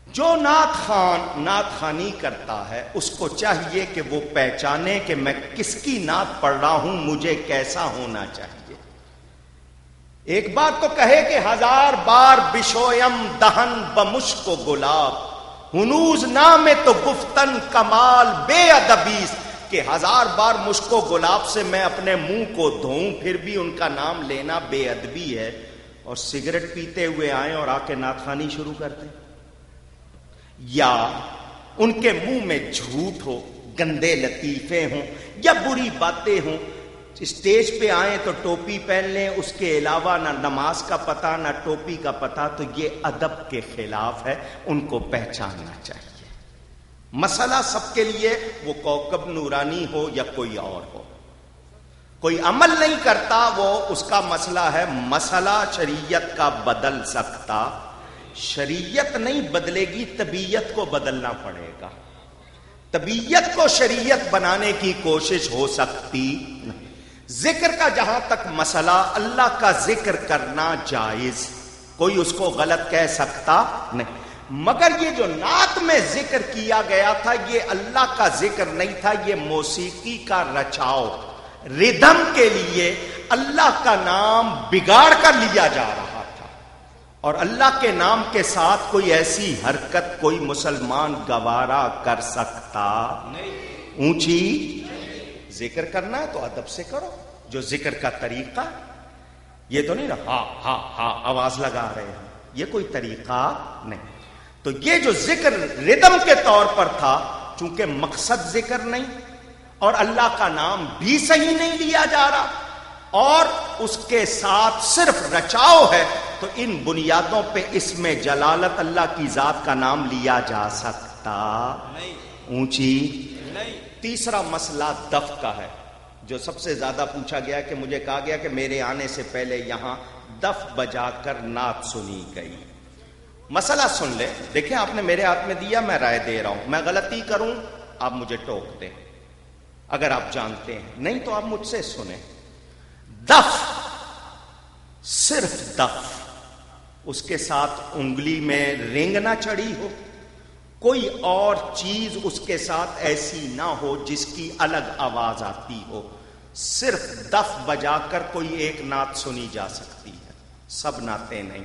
Speaker 1: جو نعت خان نعت خانی کرتا ہے اس کو چاہیے کہ وہ پہچانے کہ میں کس کی نعت پڑھ رہا ہوں، مجھے کیسا ہونا چاہیے. ایک بات تو کہے کہ 1000 بار بشویم دہن بمشک و گلاب، ہنوز نام تو گفتن کمال بے ادبیس، کہ 1000 بار مشک و گلاب سے میں اپنے منہ کو دھوؤں پھر بھی ان کا نام لینا بے ادبی ہے. اور سگریٹ پیتے ہوئے آئیں اور آ کے نعت خوانی شروع کر دیں، یا ان کے منہ میں جھوٹ ہو، گندے لطیفے ہوں یا بری باتیں ہوں، اسٹیج پہ آئیں تو ٹوپی پہن لیں، اس کے علاوہ نہ نماز کا پتہ نہ ٹوپی کا پتہ، تو یہ ادب کے خلاف ہے، ان کو پہچاننا چاہیے۔ مسئلہ سب کے لیے، وہ کوکب نورانی ہو یا کوئی اور ہو، کوئی عمل نہیں کرتا وہ اس کا مسئلہ ہے، مسئلہ شریعت کا بدل سکتا، شریعت نہیں بدلے گی، طبیعت کو بدلنا پڑے گا، طبیعت کو شریعت بنانے کی کوشش ہو سکتی نہیں۔ ذکر کا جہاں تک مسئلہ، اللہ کا ذکر کرنا جائز، کوئی اس کو غلط کہہ سکتا نہیں، مگر یہ جو نعت میں ذکر کیا گیا تھا یہ اللہ کا ذکر نہیں تھا، یہ موسیقی کا رچاؤ، ردھم کے لیے اللہ کا نام بگاڑ کر لیا جا رہا تھا، اور اللہ کے نام کے ساتھ کوئی ایسی حرکت کوئی مسلمان گوارا کر سکتا نہیں۔ اونچی ذکر کرنا ہے تو ادب سے کرو، جو ذکر کا طریقہ، یہ تو نہیں نا ہاں ہاں ہاں آواز لگا رہے ہیں، یہ کوئی طریقہ نہیں۔ تو یہ جو ذکر ردم کے طور پر تھا، چونکہ مقصد ذکر نہیں اور اللہ کا نام بھی صحیح نہیں لیا جا رہا اور اس کے ساتھ صرف رچاؤ ہے، تو ان بنیادوں پہ اس میں جلالت اللہ کی ذات کا نام لیا جا سکتا نہیں۔ اونچی نہیں۔ تیسرا مسئلہ دف کا ہے، جو سب سے زیادہ پوچھا گیا کہ مجھے کہا گیا کہ میرے آنے سے پہلے یہاں دف بجا کر نعت سنی گئی۔ مسئلہ سن لے، دیکھیں آپ نے میرے ہاتھ میں دیا، میں رائے دے رہا ہوں، میں غلطی کروں آپ مجھے ٹوک دیں اگر آپ جانتے ہیں، نہیں تو آپ مجھ سے سنیں۔ دف، صرف دف، اس کے ساتھ انگلی میں رنگ نہ چڑھی ہو، کوئی اور چیز اس کے ساتھ ایسی نہ ہو جس کی الگ آواز آتی ہو، صرف دف بجا کر کوئی ایک نعت سنی جا سکتی ہے، سب نعتیں نہیں۔